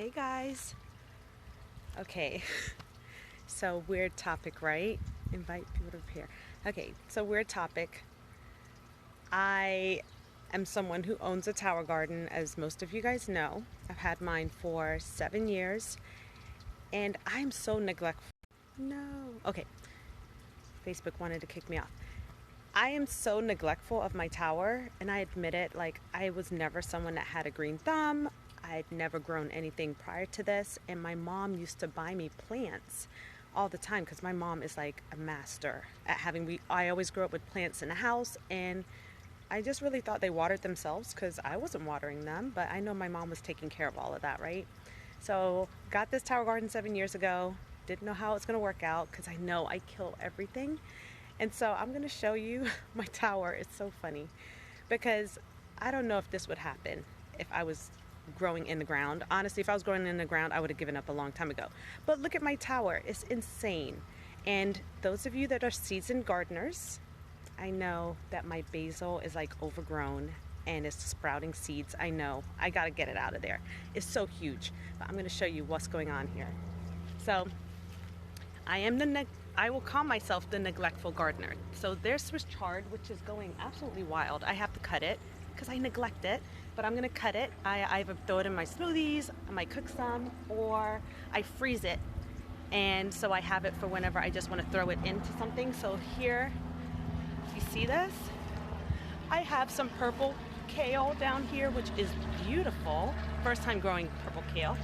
Hey guys. Okay, so weird topic, right? Invite people to prepare. Okay, so weird topic. I am someone who owns a tower garden, as most of you guys know. I've had mine for 7 years, and I'm so neglectful. No. Okay, Facebook wanted to kick me off. I am so neglectful of my tower, and I admit it. Like, I was never someone that had a green thumb. I'd never grown anything prior to this, and my mom used to buy me plants all the time because my mom is like a master at having. I always grew up with plants in the house, and I just really thought they watered themselves because I wasn't watering them, but I know my mom was taking care of all of that, right? So got this tower garden 7 years ago. Didn't know how it's going to work out because I know I kill everything. And so I'm going to show you my tower. It's so funny because I don't know if this would happen if I was growing in the ground. Honestly, if I was growing in the ground, I would have given up a long time ago. But look at my tower. It's insane. And those of you that are seasoned gardeners, I know that my basil is like overgrown and it's sprouting seeds. I know. I got to get it out of there. It's so huge. But I'm going to show you what's going on here. So I will call myself the neglectful gardener. So there's Swiss chard, which is going absolutely wild. I have to cut it because I neglect it, but I'm gonna cut it. I either throw it in my smoothies, I might cook some, or I freeze it. And so I have it for whenever I just want to throw it into something. So here, you see this? I have some purple kale down here, which is beautiful. First time growing purple kale.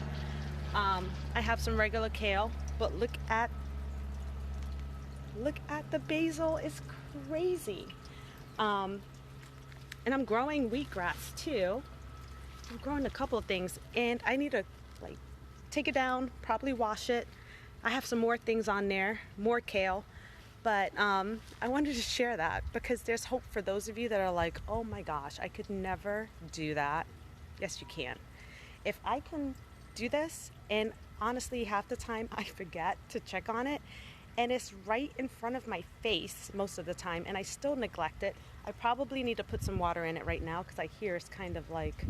I have some regular kale, but look at the basil. It's crazy. And I'm growing wheatgrass too. I'm growing a couple of things, and I need to like take it down, probably wash it. I have some more things on there, more kale, but I wanted to share that because there's hope for those of you that are like, oh my gosh, I could never do that. Yes, you can. If I can do this, and honestly, half the time I forget to check on it, and it's right in front of my face most of the time, and I still neglect it. I probably need to put some water in it right now because I hear it's kind of like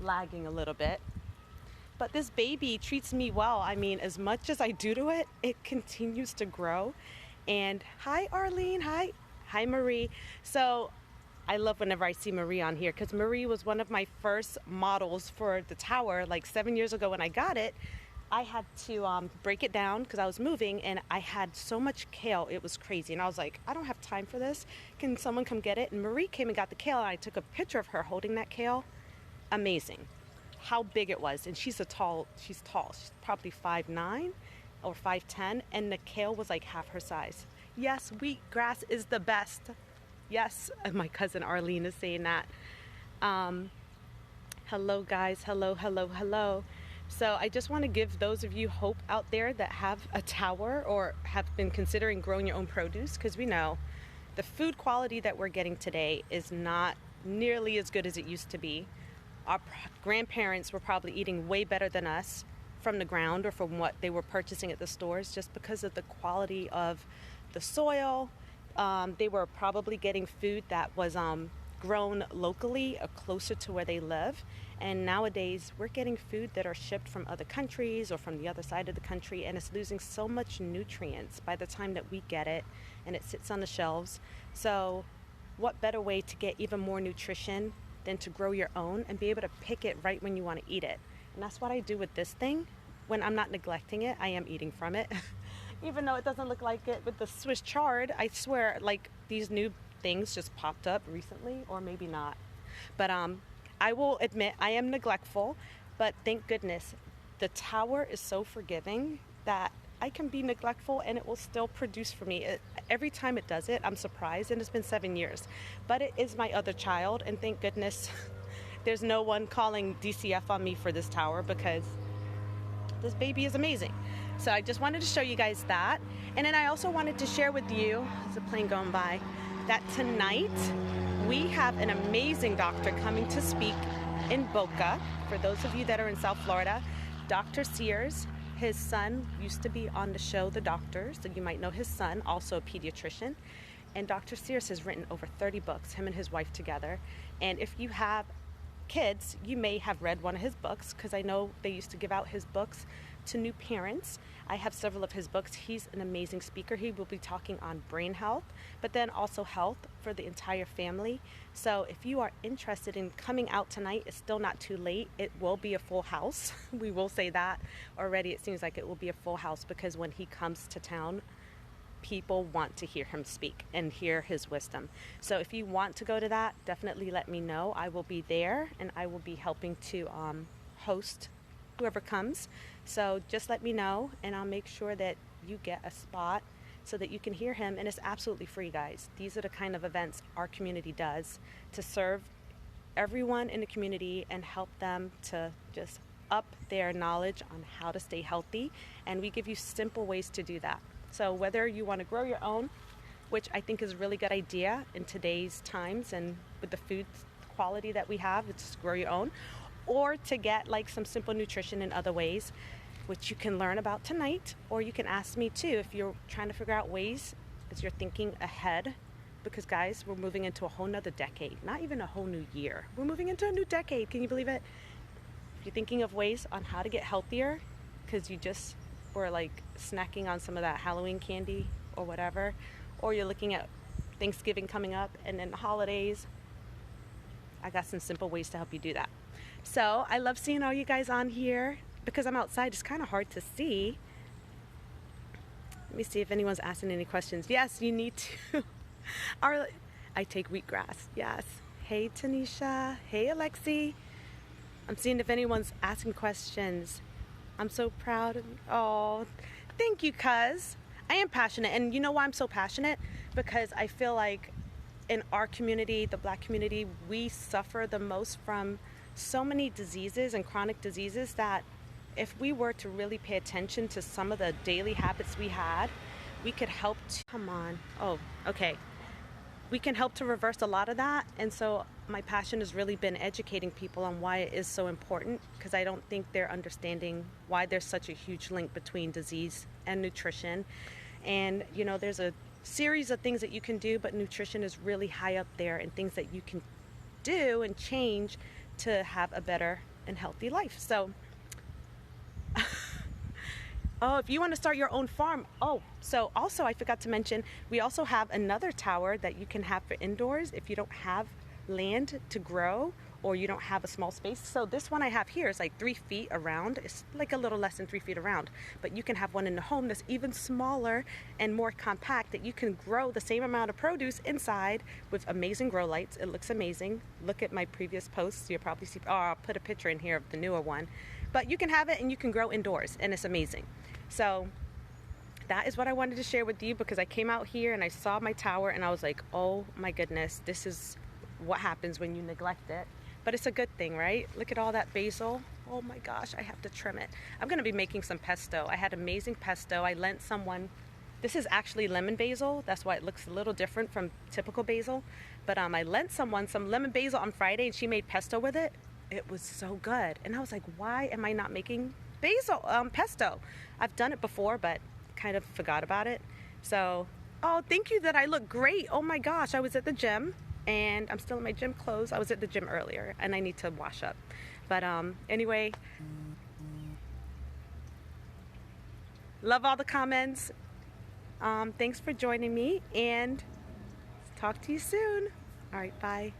lagging a little bit. But this baby treats me well. I mean, as much as I do to it, it continues to grow. And hi, Arlene. Hi, Marie. So I love whenever I see Marie on here because Marie was one of my first models for the tower like 7 years ago when I got it. I had to break it down because I was moving, and I had so much kale. It was crazy. And I was like, I don't have time for this. Can someone come get it? And Marie came and got the kale, and I took a picture of her holding that kale. Amazing. How big it was. And she's tall. She's probably 5'9" or 5'10", and the kale was like half her size. Yes, wheatgrass is the best. Yes, and my cousin Arlene is saying that. Hello, guys. Hello. So I just want to give those of you hope out there that have a tower or have been considering growing your own produce, because we know the food quality that we're getting today is not nearly as good as it used to be. Our grandparents were probably eating way better than us from the ground or from what they were purchasing at the stores just because of the quality of the soil. They were probably getting food that was grown locally or closer to where they live. And nowadays we're getting food that are shipped from other countries or from the other side of the country, and it's losing so much nutrients by the time that we get it and it sits on the shelves. So what better way to get even more nutrition than to grow your own and be able to pick it right when you want to eat it? And that's what I do with this thing. When I'm not neglecting it, I am eating from it. Even though it doesn't look like it with the Swiss chard, I swear, like, these new things just popped up recently, or maybe not. But I will admit I am neglectful, but thank goodness the tower is so forgiving that I can be neglectful and it will still produce for me. Every time it does it, I'm surprised, and it's been 7 years. But it is my other child, and thank goodness there's no one calling DCF on me for this tower because this baby is amazing. So I just wanted to show you guys that. And then I also wanted to share with you, there's a plane going by, that tonight we have an amazing doctor coming to speak in Boca. For those of you that are in South Florida, Dr. Sears, his son used to be on the show The Doctor, so you might know his son, also a pediatrician. And Dr. Sears has written over 30 books, him and his wife together. And if you have kids, you may have read one of his books, because I know they used to give out his books to new parents. I have several of his books. He's an amazing speaker. He will be talking on brain health, but then also health for the entire family. So if you are interested in coming out tonight, it's still not too late. It will be a full house. We will say that already. It seems like it will be a full house, because when he comes to town, people want to hear him speak and hear his wisdom. So if you want to go to that, definitely let me know. I will be there, and I will be helping to host whoever comes. So just let me know, and I'll make sure that you get a spot so that you can hear him. And it's absolutely free, guys. These are the kind of events our community does to serve everyone in the community and help them to just up their knowledge on how to stay healthy. And we give you simple ways to do that. So whether you want to grow your own, which I think is a really good idea in today's times and with the food quality that we have, it's grow your own, or to get like some simple nutrition in other ways, which you can learn about tonight, or you can ask me too if you're trying to figure out ways as you're thinking ahead, because guys, we're moving into a whole nother decade, not even a whole new year. We're moving into a new decade. Can you believe it? If you're thinking of ways on how to get healthier, because you just were like snacking on some of that Halloween candy or whatever, or you're looking at Thanksgiving coming up and then the holidays, I got some simple ways to help you do that. So I love seeing all you guys on here. Because I'm outside, it's kind of hard to see. Let me see if anyone's asking any questions. Yes, you need to. I take wheatgrass. Yes. Hey, Tanisha. Hey, Alexi. I'm seeing if anyone's asking questions. I'm so proud. Oh, thank you, cuz. I am passionate. And you know why I'm so passionate? Because I feel like in our community, the Black community, we suffer the most from so many diseases and chronic diseases that if we were to really pay attention to some of the daily habits we had, we could help to, come on. Oh, okay. We can help to reverse a lot of that. And so my passion has really been educating people on why it is so important, because I don't think they're understanding why there's such a huge link between disease and nutrition. And, you know, there's a series of things that you can do, but nutrition is really high up there, and things that you can do and change to have a better and healthy life. So oh, if you want to start your own farm. Oh, so also I forgot to mention, we also have another tower that you can have for indoors if you don't have land to grow or you don't have a small space. So this one I have here is like 3 feet around. It's like a little less than 3 feet around, but you can have one in the home that's even smaller and more compact, that you can grow the same amount of produce inside with amazing grow lights. It looks amazing. Look at my previous posts. You'll probably see, oh, I'll put a picture in here of the newer one, but you can have it and you can grow indoors, and it's amazing. So that is what I wanted to share with you, because I came out here and I saw my tower and I was like, oh my goodness, this is what happens when you neglect it. But it's a good thing, right? Look at all that basil. Oh my gosh, I have to trim it. I'm gonna be making some pesto. I had amazing pesto. I lent someone, this is actually lemon basil. That's why it looks a little different from typical basil. But I lent someone some lemon basil on Friday, and she made pesto with it. It was so good. And I was like, why am I not making pesto? I've done it before, but kind of forgot about it. So, oh, thank you that I look great. Oh my gosh, I was at the gym, and I'm still in my gym clothes. I was at the gym earlier, and I need to wash up. But anyway, love all the comments. Thanks for joining me, and talk to you soon. All right, bye.